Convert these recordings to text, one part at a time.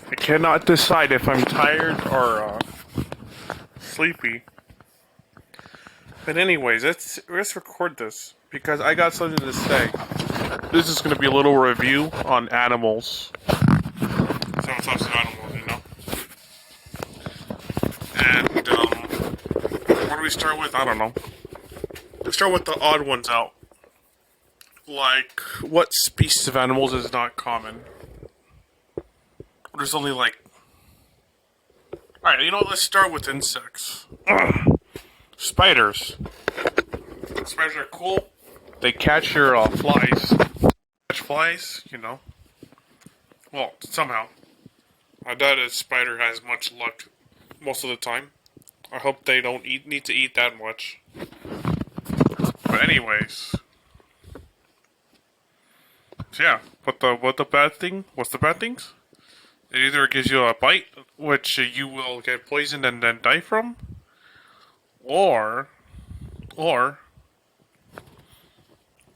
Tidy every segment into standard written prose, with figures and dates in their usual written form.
I cannot decide if I'm tired or sleepy. But anyways, let's record this because I got something to say. This is going to be a little review on animals. Several types of animals, you know. And what do we start with? I don't know. Let's start with the odd ones out. Like, what species of animals is not common? There's only like... Alright, you know what? Let's start with insects. Spiders. Spiders are cool. They catch your flies. Catch flies, you know. Well, somehow. I doubt a spider has much luck most of the time. I hope they don't need to eat that much. But anyways... So yeah, what the bad thing? What's the bad things? It either gives you a bite, which you will get poisoned and then die from, or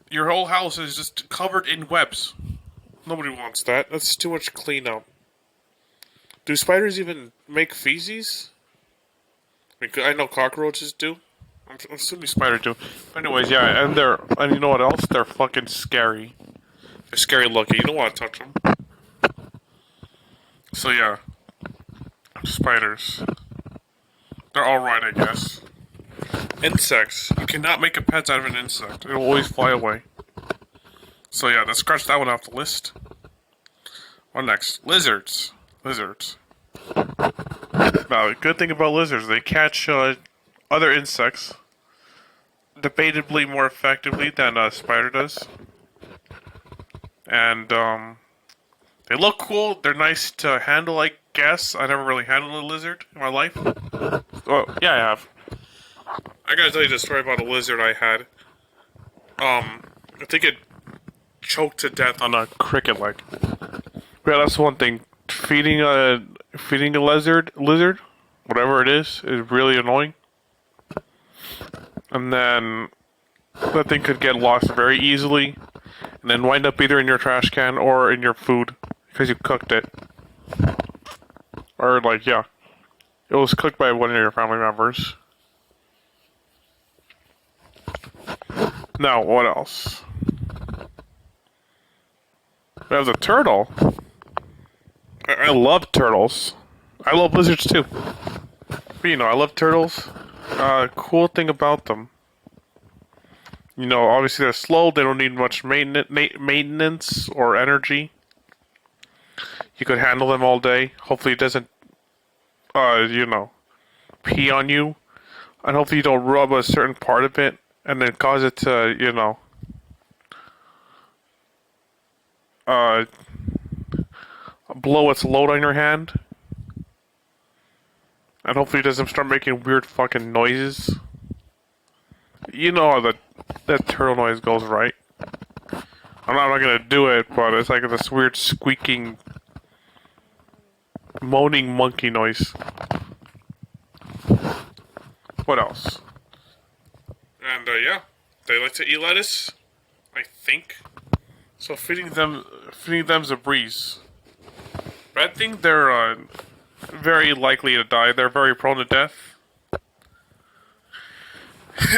your whole house is just covered in webs. Nobody wants that. That's too much cleanup. Do spiders even make feces? I know cockroaches do. I'm assuming spiders do. But anyways, yeah, and you know what else? They're fucking scary. They're scary looking. You don't want to touch them. So yeah, spiders. They're alright, I guess. Insects. You cannot make a pet out of an insect. It will always fly away. So yeah, let's scratch that one off the list. What next? Lizards. Lizards. Now, the good thing about lizards, they catch other insects debatably more effectively than a spider does. And, they look cool. They're nice to handle, I guess. I never really handled a lizard in my life. Oh, yeah, I have. I gotta tell you the story about a lizard I had. I think it choked to death on a cricket leg. Yeah, that's one thing. Feeding a lizard, whatever it is really annoying. And then that thing could get lost very easily. And then wind up either in your trash can or in your food because you cooked it. Or like, yeah, it was cooked by one of your family members. Now, what else? We have the turtle. I love turtles. I love lizards too. But you know, I love turtles. Cool thing about them. You know, obviously they're slow, they don't need much maintenance or energy. You could handle them all day. Hopefully it doesn't, you know, pee on you. And hopefully you don't rub a certain part of it and then cause it to, you know, blow its load on your hand. And hopefully it doesn't start making weird fucking noises. You know how that turtle noise goes, right? I'm not gonna do it, but it's like this weird squeaking, moaning monkey noise. What else? And yeah, they like to eat lettuce, I think. So feeding them's a breeze. Bad thing, they're very likely to die. They're very prone to death.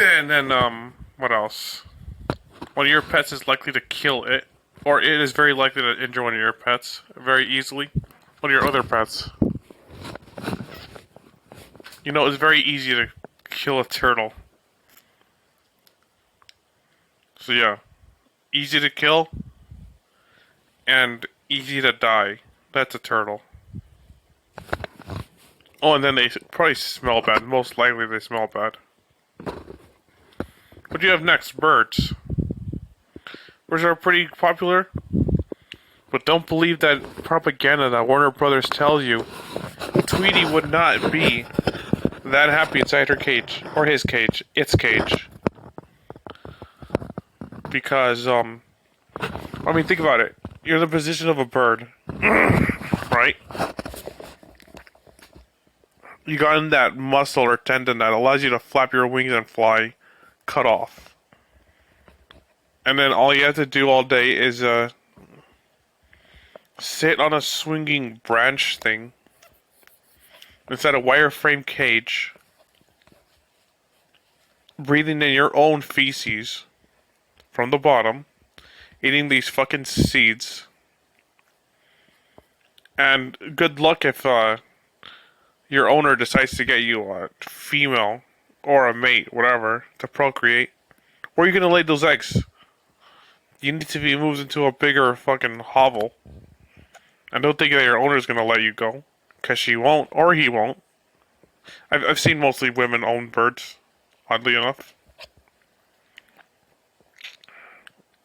And then, what else? One of your pets is likely to kill it. Or it is very likely to injure one of your pets very easily. One of your other pets. You know, it's very easy to kill a turtle. So yeah. Easy to kill. And easy to die. That's a turtle. Oh, and then they probably smell bad. Most likely they smell bad. What do you have next? Birds. Birds are pretty popular. But don't believe that propaganda that Warner Brothers tells you. Tweety would not be that happy inside her cage. Or his cage. Its cage. Because, I mean, think about it. You're in the position of a bird. Right? You got in that muscle or tendon that allows you to flap your wings and fly. Cut off. And then all you have to do all day is sit on a swinging branch thing inside a wireframe cage, breathing in your own feces from the bottom, eating these fucking seeds. And good luck if your owner decides to get you a female or a mate, whatever, to procreate. Where are you gonna lay those eggs? You need to be moved into a bigger fucking hovel. And don't think that your owner's gonna let you go. Because she won't, or he won't. I've seen mostly women own birds, oddly enough.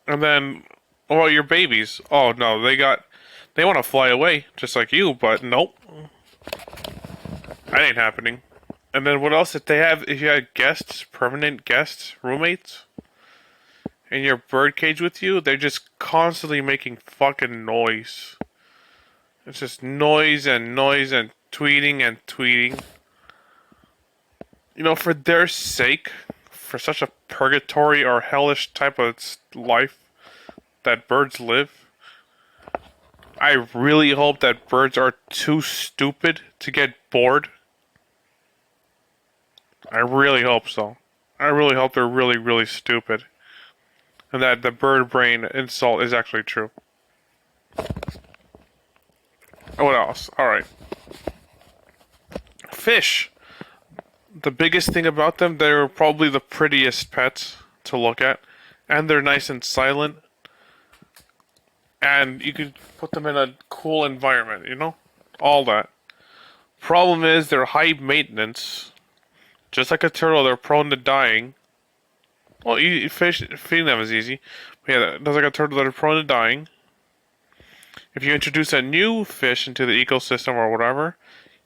And then, well, your babies. Oh no, they want to fly away, just like you, but nope. That ain't happening. And then what else? If you had guests, permanent guests, roommates, in your bird cage with you, they're just constantly making fucking noise. It's just noise and noise and tweeting and tweeting. You know, for their sake, for such a purgatory or hellish type of life that birds live, I really hope that birds are too stupid to get bored. I really hope so. I really hope they're really, really stupid. And that the bird brain insult is actually true. What else? Alright. Fish. The biggest thing about them, they're probably the prettiest pets to look at. And they're nice and silent. And you could put them in a cool environment, you know? All that. Problem is, they're high maintenance. Just like a turtle, they're prone to dying. Well, feeding them is easy. But yeah, just like a turtle, they're prone to dying. If you introduce a new fish into the ecosystem or whatever,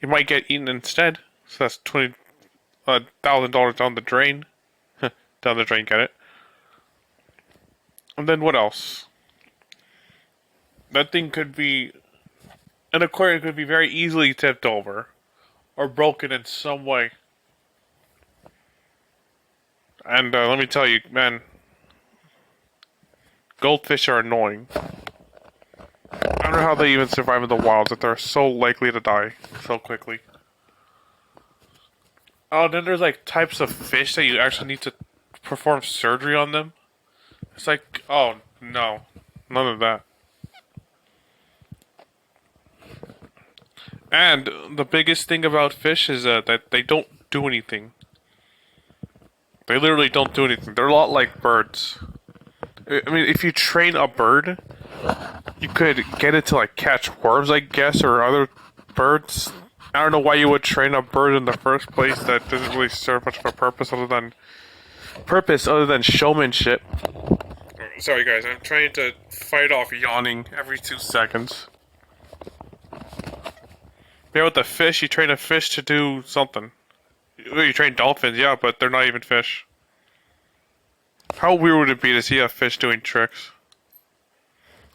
you might get eaten instead. So that's $20,000 down the drain. Down the drain, get it? And then what else? That thing could be... An aquarium could be very easily tipped over. Or broken in some way. And let me tell you, man, goldfish are annoying. I don't know how they even survive in the wild, that they're so likely to die so quickly. Oh, then there's like types of fish that you actually need to perform surgery on them. It's like, oh no, none of that. And the biggest thing about fish is that they don't do anything. They literally don't do anything. They're a lot like birds. I mean, if you train a bird, you could get it to like catch worms, I guess, or other birds. I don't know why you would train a bird in the first place. That doesn't really serve much of a purpose other than showmanship. Sorry guys, I'm trying to fight off yawning every 2 seconds. Yeah, with the fish, you train a fish to do something. Well, you train dolphins, yeah, but they're not even fish. How weird would it be to see a fish doing tricks?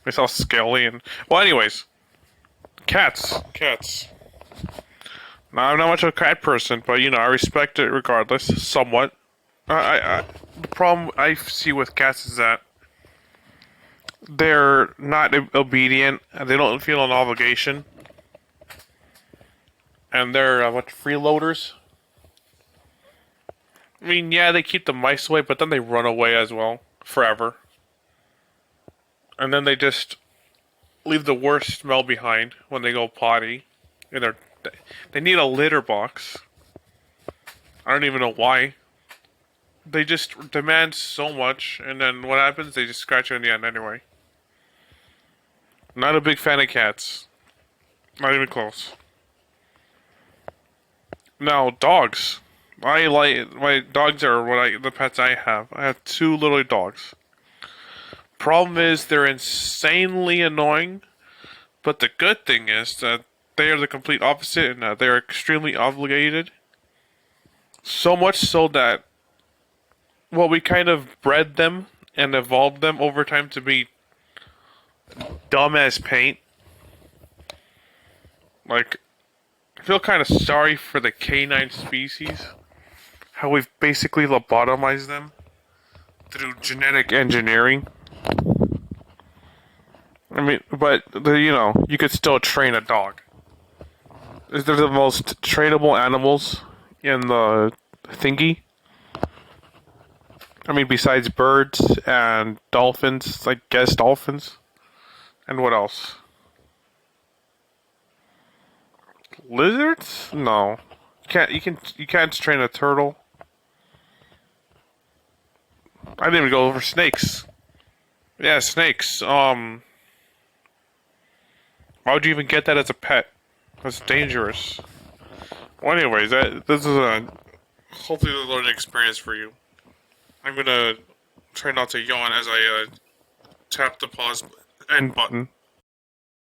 It's all scaly and... Well, anyways. Cats. Now, I'm not much of a cat person, but, you know, I respect it regardless, somewhat. The problem I see with cats is that they're not obedient, and they don't feel an obligation. And they're, freeloaders. I mean, yeah, they keep the mice away, but then they run away as well. Forever. And then they just leave the worst smell behind when they go potty. And they need a litter box. I don't even know why. They just demand so much, and then what happens? They just scratch you in the end anyway. Not a big fan of cats. Not even close. Now, dogs. My dogs are the pets I have. I have 2 little dogs. Problem is, they're insanely annoying. But the good thing is that they are the complete opposite, and that they're extremely obligated. So much so that, well, we kind of bred them and evolved them over time to be dumb as paint. Like, I feel kind of sorry for the canine species. How we've basically lobotomized them through genetic engineering. I mean, but you could still train a dog. They're the most trainable animals in the thingy. I mean, besides birds and dolphins, I guess dolphins. And what else? Lizards? No. You can't train a turtle. I didn't even go over snakes. Yeah, snakes. Why would you even get that as a pet? That's dangerous. Well, anyways, this is a hopefully a learning experience for you. I'm gonna try not to yawn as I tap the pause end button.